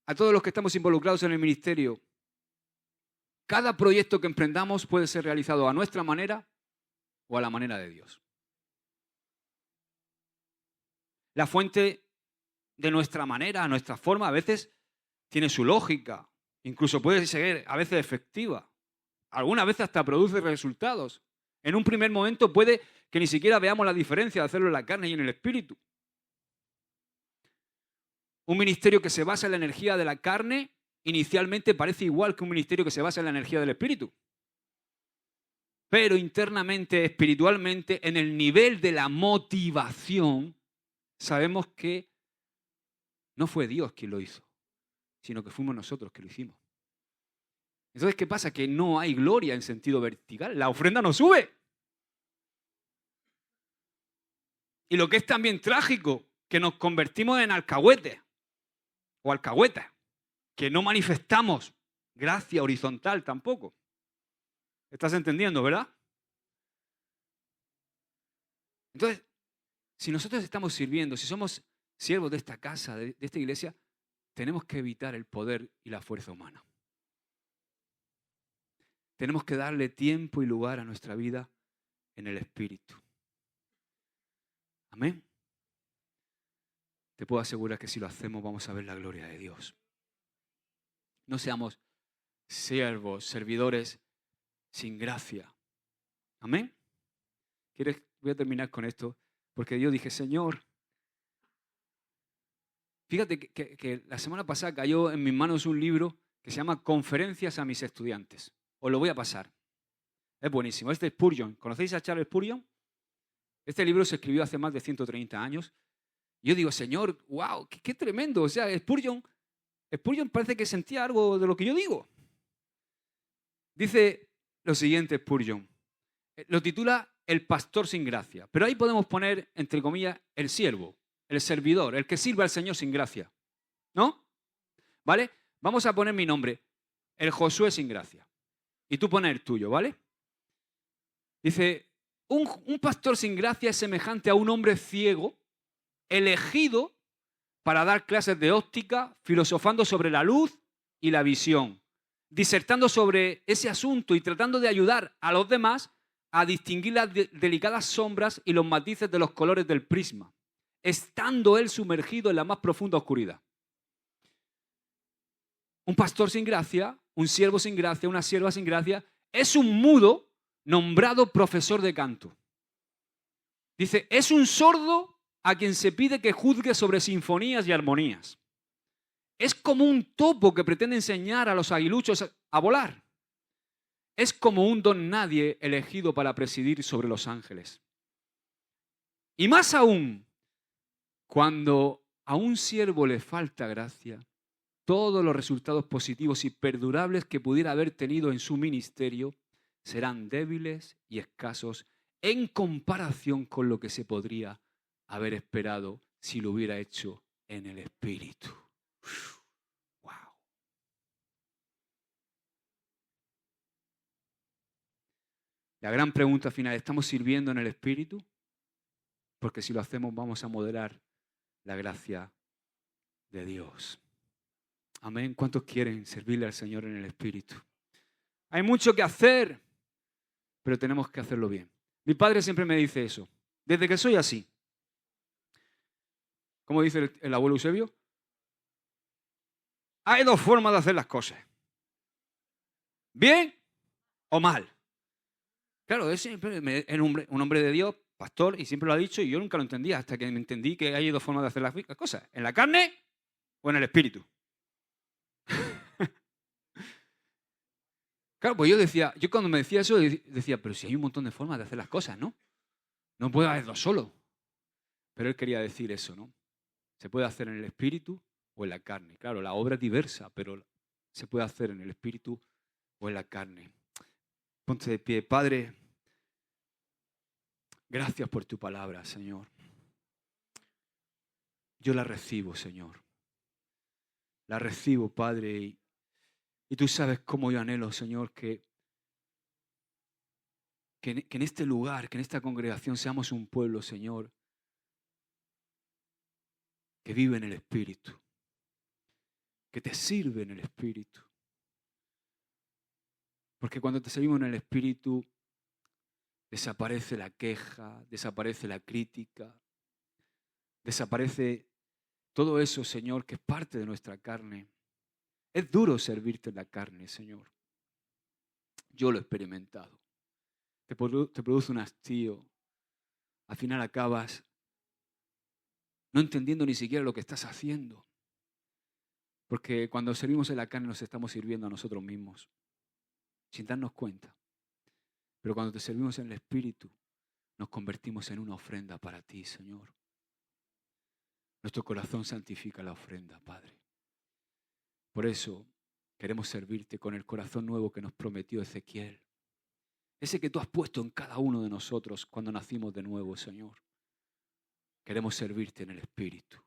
A todos los que estamos involucrados en el ministerio. Cada proyecto que emprendamos puede ser realizado a nuestra manera o a la manera de Dios. La fuente de nuestra manera, nuestra forma, a veces tiene su lógica. Incluso puede ser a veces efectiva. Algunas veces hasta produce resultados. En un primer momento puede que ni siquiera veamos la diferencia de hacerlo en la carne y en el espíritu. Un ministerio que se basa en la energía de la carne inicialmente parece igual que un ministerio que se basa en la energía del espíritu. Pero internamente, espiritualmente, en el nivel de la motivación, sabemos que no fue Dios quien lo hizo, sino que fuimos nosotros que lo hicimos. Entonces, ¿qué pasa? Que no hay gloria en sentido vertical. La ofrenda no sube. Y lo que es también trágico, que nos convertimos en alcahuetes o alcahuetas, que no manifestamos gracia horizontal tampoco. ¿Estás entendiendo, verdad? Entonces, si nosotros estamos sirviendo, si somos siervos de esta casa, de esta iglesia, tenemos que evitar el poder y la fuerza humana. Tenemos que darle tiempo y lugar a nuestra vida en el Espíritu. Amén. Te puedo asegurar que si lo hacemos vamos a ver la gloria de Dios. No seamos siervos, servidores sin gracia. Amén. Voy a terminar con esto, porque yo dije, Señor, fíjate que la semana pasada cayó en mis manos un libro que se llama Conferencias a mis estudiantes. Os lo voy a pasar. Es buenísimo. Este es Spurgeon. ¿Conocéis a Charles Spurgeon? Este libro se escribió hace más de 130 años. Yo digo, Señor, wow, qué tremendo. O sea, Spurgeon parece que sentía algo de lo que yo digo. Dice lo siguiente Spurgeon. Lo titula El pastor sin gracia. Pero ahí podemos poner, entre comillas, el siervo, el servidor, el que sirve al Señor sin gracia. ¿No? ¿Vale? Vamos a poner mi nombre, el Josué sin gracia. Y tú pones el tuyo, ¿vale? Dice, un pastor sin gracia es semejante a un hombre ciego elegido para dar clases de óptica, filosofando sobre la luz y la visión, disertando sobre ese asunto y tratando de ayudar a los demás a distinguir las delicadas sombras y los matices de los colores del prisma, estando él sumergido en la más profunda oscuridad. Un pastor sin gracia, un siervo sin gracia, una sierva sin gracia, es un mudo nombrado profesor de canto. Dice, es un sordo a quien se pide que juzgue sobre sinfonías y armonías. Es como un topo que pretende enseñar a los aguiluchos a volar. Es como un don nadie elegido para presidir sobre los ángeles. Y más aún, cuando a un siervo le falta gracia, todos los resultados positivos y perdurables que pudiera haber tenido en su ministerio serán débiles y escasos en comparación con lo que se podría haber esperado si lo hubiera hecho en el Espíritu. ¡Wow! La gran pregunta final, ¿estamos sirviendo en el Espíritu? Porque si lo hacemos vamos a modelar la gracia de Dios. Amén. ¿Cuántos quieren servirle al Señor en el Espíritu? Hay mucho que hacer, pero tenemos que hacerlo bien. Mi padre siempre me dice eso, desde que soy así. ¿Cómo dice el abuelo Eusebio? Hay dos formas de hacer las cosas. ¿Bien o mal? Claro, es un hombre de Dios, pastor, y siempre lo ha dicho, y yo nunca lo entendía, hasta que me entendí que hay dos formas de hacer las cosas. ¿En la carne o en el espíritu? Claro, pues yo cuando me decía eso, decía, pero si hay un montón de formas de hacer las cosas, ¿no? No puede haber dos solo. Pero él quería decir eso, ¿no? Se puede hacer en el espíritu o en la carne. Claro, la obra es diversa, pero se puede hacer en el espíritu o en la carne. Ponte de pie. Padre, gracias por tu palabra, Señor. Yo la recibo, Señor. La recibo, Padre, y tú sabes cómo yo anhelo, Señor, que en este lugar, que en esta congregación seamos un pueblo, Señor, que vive en el Espíritu, que te sirve en el Espíritu. Porque cuando te servimos en el Espíritu, desaparece la queja, desaparece la crítica, desaparece todo eso, Señor, que es parte de nuestra carne. Es duro servirte en la carne, Señor. Yo lo he experimentado. Te produce un hastío. Al final acabas no entendiendo ni siquiera lo que estás haciendo. Porque cuando servimos en la carne nos estamos sirviendo a nosotros mismos, sin darnos cuenta. Pero cuando te servimos en el Espíritu, nos convertimos en una ofrenda para ti, Señor. Nuestro corazón santifica la ofrenda, Padre. Por eso queremos servirte con el corazón nuevo que nos prometió Ezequiel. Ese que tú has puesto en cada uno de nosotros cuando nacimos de nuevo, Señor. Queremos servirte en el Espíritu.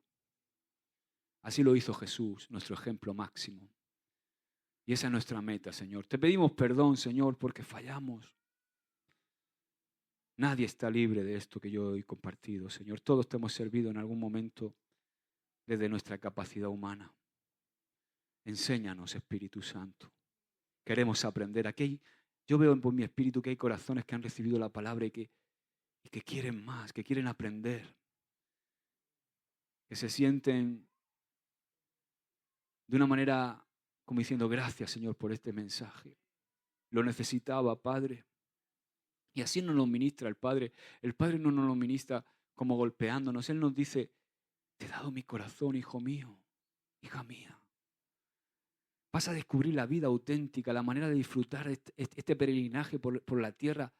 Así lo hizo Jesús, nuestro ejemplo máximo. Y esa es nuestra meta, Señor. Te pedimos perdón, Señor, porque fallamos. Nadie está libre de esto que yo he compartido, Señor. Todos te hemos servido en algún momento desde nuestra capacidad humana. Enséñanos, Espíritu Santo. Queremos aprender. Aquí yo veo por mi espíritu que hay corazones que han recibido la palabra y que quieren más, que quieren aprender. Que se sienten de una manera como diciendo, gracias, Señor, por este mensaje. Lo necesitaba, Padre. Y así nos lo ministra el Padre. El Padre no nos lo ministra como golpeándonos. Él nos dice, te he dado mi corazón, hijo mío, hija mía. Vas a descubrir la vida auténtica, la manera de disfrutar este peregrinaje por la tierra.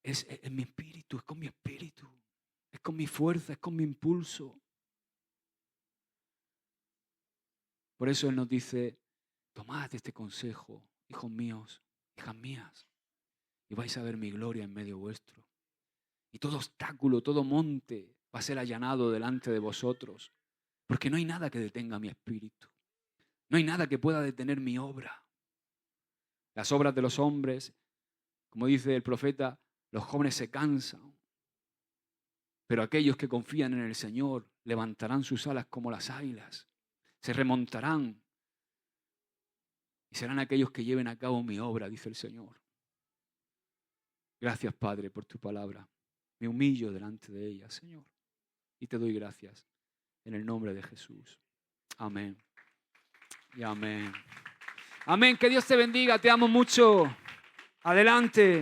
Es mi espíritu, es con mi espíritu. Es con mi fuerza, es con mi impulso. Por eso Él nos dice, tomad este consejo, hijos míos, hijas mías, y vais a ver mi gloria en medio vuestro. Y todo obstáculo, todo monte va a ser allanado delante de vosotros, porque no hay nada que detenga mi espíritu. No hay nada que pueda detener mi obra. Las obras de los hombres, como dice el profeta, los jóvenes se cansan, pero aquellos que confían en el Señor levantarán sus alas como las águilas, se remontarán y serán aquellos que lleven a cabo mi obra, dice el Señor. Gracias, Padre, por tu palabra. Me humillo delante de ella, Señor, y te doy gracias en el nombre de Jesús. Amén. Y amén. Amén. Que Dios te bendiga. Te amo mucho. Adelante.